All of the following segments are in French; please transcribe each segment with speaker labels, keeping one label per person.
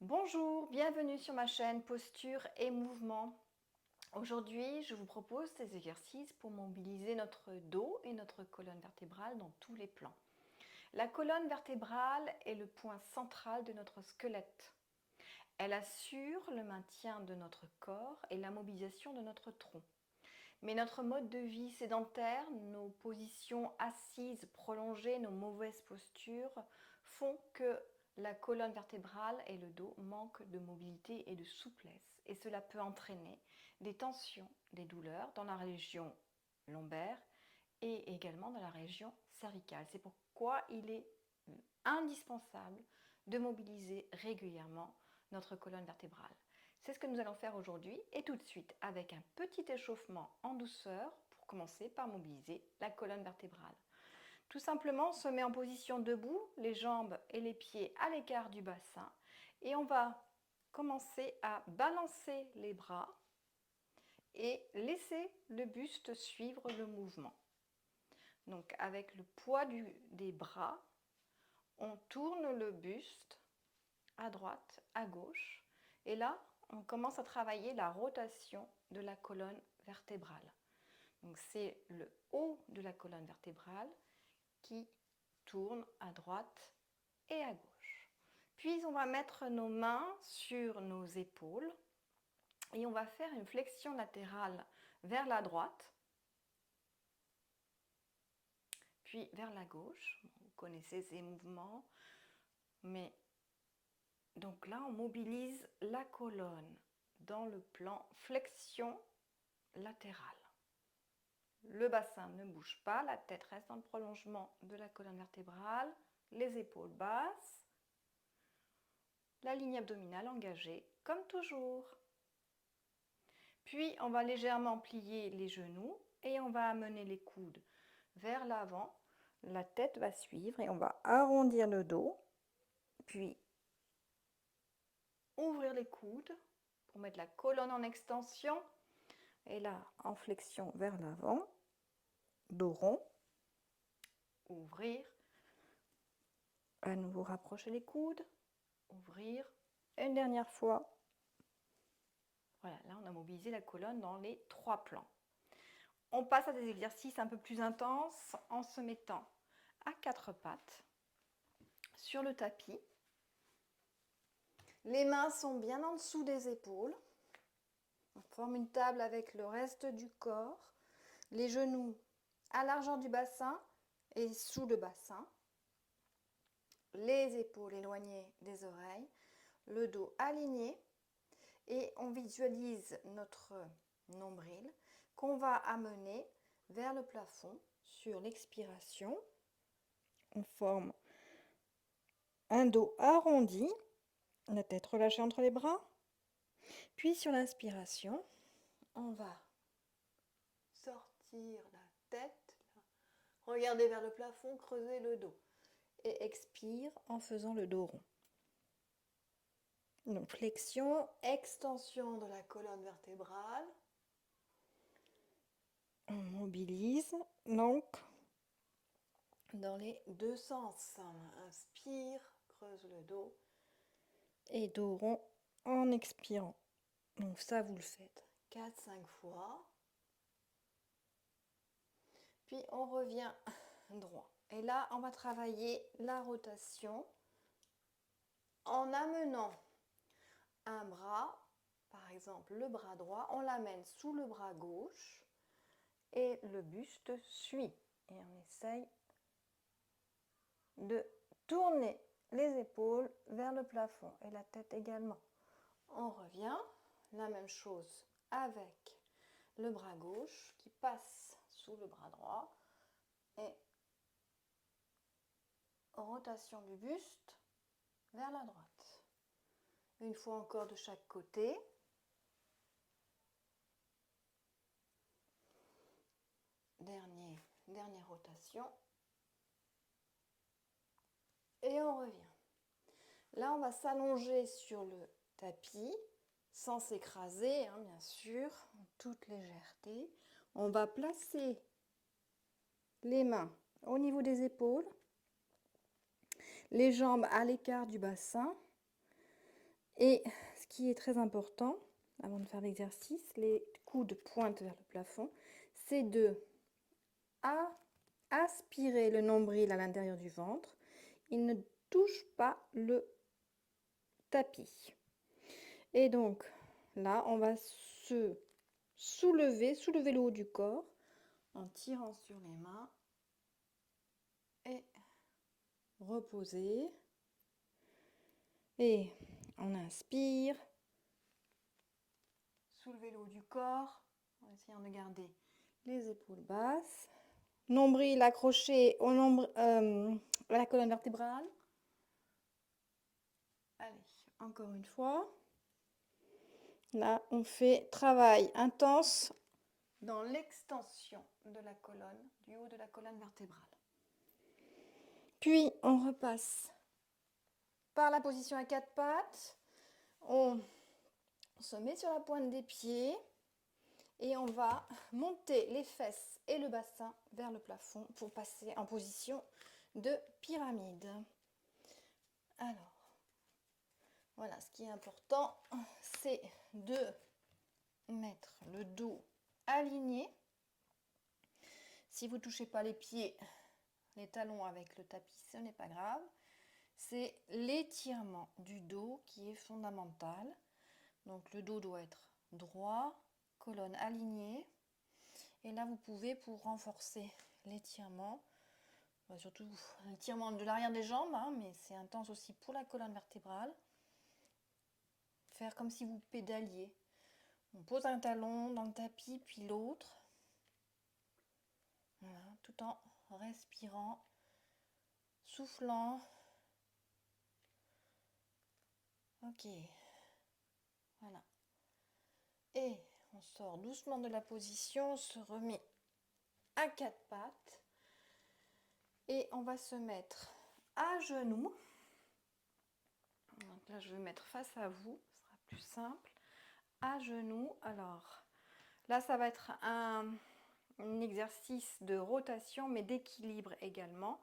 Speaker 1: Bonjour, bienvenue sur ma chaîne Posture et Mouvement. Aujourd'hui, je vous propose des exercices pour mobiliser notre dos et notre colonne vertébrale dans tous les plans. La colonne vertébrale est le point central de notre squelette. Elle assure le maintien de notre corps et la mobilisation de notre tronc. Mais notre mode de vie sédentaire, nos positions assises prolongées, nos mauvaises postures font que la colonne vertébrale et le dos manquent de mobilité et de souplesse. Et cela peut entraîner des tensions, des douleurs dans la région lombaire et également dans la région cervicale. C'est pourquoi il est indispensable de mobiliser régulièrement notre colonne vertébrale. C'est ce que nous allons faire aujourd'hui et tout de suite avec un petit échauffement en douceur pour commencer par mobiliser la colonne vertébrale. Tout simplement, on se met en position debout, les jambes et les pieds à l'écart du bassin et on va commencer à balancer les bras et laisser le buste suivre le mouvement. Donc avec le poids des bras, on tourne le buste à droite, à gauche. Et là, on commence à travailler la rotation de la colonne vertébrale. Donc c'est le haut de la colonne vertébrale qui tourne à droite et à gauche. Puis on va mettre nos mains sur nos épaules et on va faire une flexion latérale vers la droite, puis vers la gauche. Vous connaissez ces mouvements, mais donc là, on mobilise la colonne dans le plan flexion latérale. Le bassin ne bouge pas, la tête reste dans le prolongement de la colonne vertébrale, les épaules basses, la ligne abdominale engagée comme toujours. Puis on va légèrement plier les genoux et on va amener les coudes vers l'avant. La tête va suivre et on va arrondir le dos, puis ouvrir les coudes pour mettre la colonne en extension. Et là, en flexion vers l'avant, dos rond, ouvrir, à nouveau rapprocher les coudes, ouvrir, une dernière fois. Voilà, là on a mobilisé la colonne dans les trois plans. On passe à des exercices un peu plus intenses en se mettant à quatre pattes sur le tapis. Les mains sont bien en dessous des épaules. On forme une table avec le reste du corps. Les genoux à largeur du bassin et sous le bassin. Les épaules éloignées des oreilles. Le dos aligné. Et on visualise notre nombril qu'on va amener vers le plafond sur l'expiration. On forme un dos arrondi, la tête relâchée entre les bras. Puis sur l'inspiration, on va sortir la tête, regarder vers le plafond, creuser le dos. Et expire en faisant le dos rond. Donc flexion, extension de la colonne vertébrale. On mobilise donc dans les deux sens. Inspire, creuse le dos et dos rond en expirant. Donc ça, vous le faites 4-5 fois. Puis on revient droit. Et là, on va travailler la rotation en amenant un bras, par exemple le bras droit, on l'amène sous le bras gauche et le buste suit. Et on essaye de tourner les épaules vers le plafond et la tête également. On revient, la même chose avec le bras gauche qui passe sous le bras droit et rotation du buste vers la droite. Une fois encore de chaque côté. Dernière rotation. Et on revient. Là, on va s'allonger sur le tapis, sans s'écraser, bien sûr, en toute légèreté. On va placer les mains au niveau des épaules, les jambes à l'écart du bassin Et ce qui est très important, avant de faire l'exercice, les coudes pointent vers le plafond, c'est de aspirer le nombril à l'intérieur du ventre. Il ne touche pas le tapis. Et donc, là, on va se soulever le haut du corps en tirant sur les mains et reposer. Et on inspire, soulever le haut du corps en essayant de garder les épaules basses. Nombril accroché au à la colonne vertébrale. Allez, encore une fois. Là, on fait travail intense dans l'extension de la colonne, du haut de la colonne vertébrale. Puis, on repasse par la position à quatre pattes. On se met sur la pointe des pieds et on va monter les fesses et le bassin vers le plafond pour passer en position de pyramide. Alors, voilà, ce qui est important, c'est de mettre le dos aligné. Si vous ne touchez pas les pieds, les talons avec le tapis, ce n'est pas grave. C'est l'étirement du dos qui est fondamental. Donc le dos doit être droit, colonne alignée. Et là, vous pouvez, pour renforcer l'étirement, surtout l'étirement de l'arrière des jambes, mais c'est intense aussi pour la colonne vertébrale, faire comme si vous pédaliez. On pose un talon dans le tapis, puis l'autre. Voilà, tout en respirant, soufflant. Ok. Voilà. Et on sort doucement de la position, on se remet à quatre pattes. Et on va se mettre à genoux. Donc là, je vais me mettre face à vous, ce sera plus simple. À genoux. Alors, là, ça va être un exercice de rotation, mais d'équilibre également.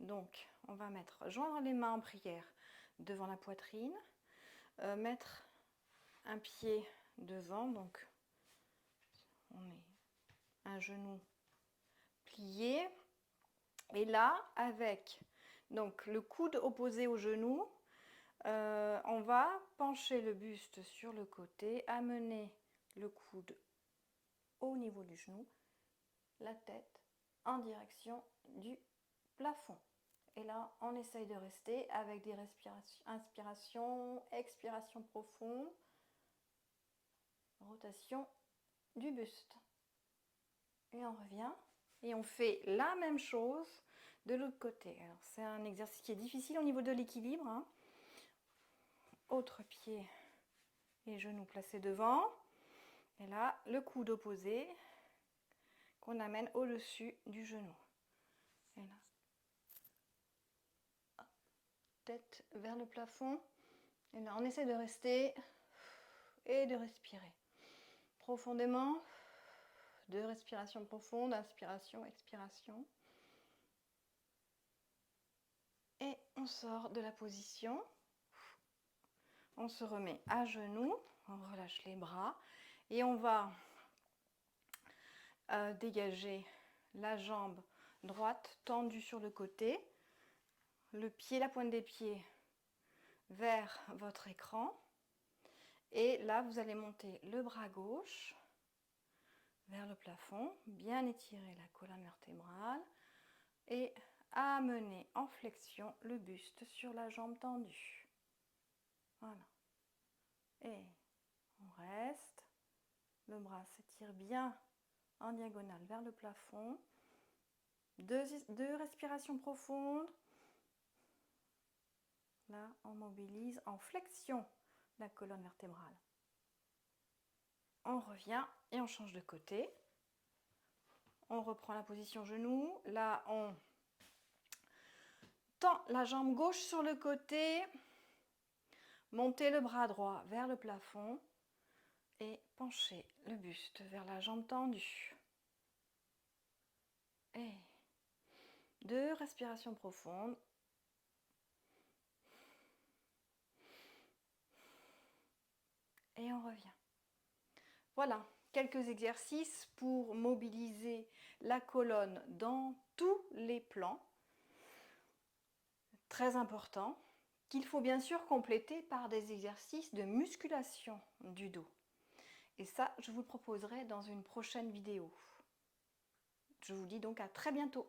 Speaker 1: Donc, on va joindre les mains en prière devant la poitrine, mettre un pied devant, donc on est un genou plié. Et là, avec donc le coude opposé au genou, on va pencher le buste sur le côté, amener le coude au niveau du genou, la tête en direction du plafond. Et là, on essaye de rester avec des respirations, inspiration, expiration profonde, rotation du buste. Et on revient et on fait la même chose de l'autre côté. Alors, c'est un exercice qui est difficile au niveau de l'équilibre. Autre pied et genoux placés devant. Et là, le coude opposé qu'on amène au-dessus du genou. Et là, tête vers le plafond. Et là, on essaie de rester et de respirer profondément. Deux respirations profondes, inspiration, expiration. Et on sort de la position. On se remet à genoux, on relâche les bras et on va dégager la jambe droite tendue sur le côté, le pied, la pointe des pieds vers votre écran. Et là, vous allez monter le bras gauche vers le plafond, bien étirer la colonne vertébrale et amener en flexion le buste sur la jambe tendue. Voilà. Et on reste. Le bras s'étire bien en diagonale vers le plafond. Deux respirations profondes. Là, on mobilise en flexion la colonne vertébrale. On revient et on change de côté. On reprend la position genou. Là, on tend la jambe gauche sur le côté. Montez le bras droit vers le plafond. Et penchez le buste vers la jambe tendue. Et deux respirations profondes. et on revient. Voilà, quelques exercices pour mobiliser la colonne dans tous les plans. Très important, qu'il faut bien sûr compléter par des exercices de musculation du dos. Et ça, je vous le proposerai dans une prochaine vidéo. Je vous dis donc à très bientôt.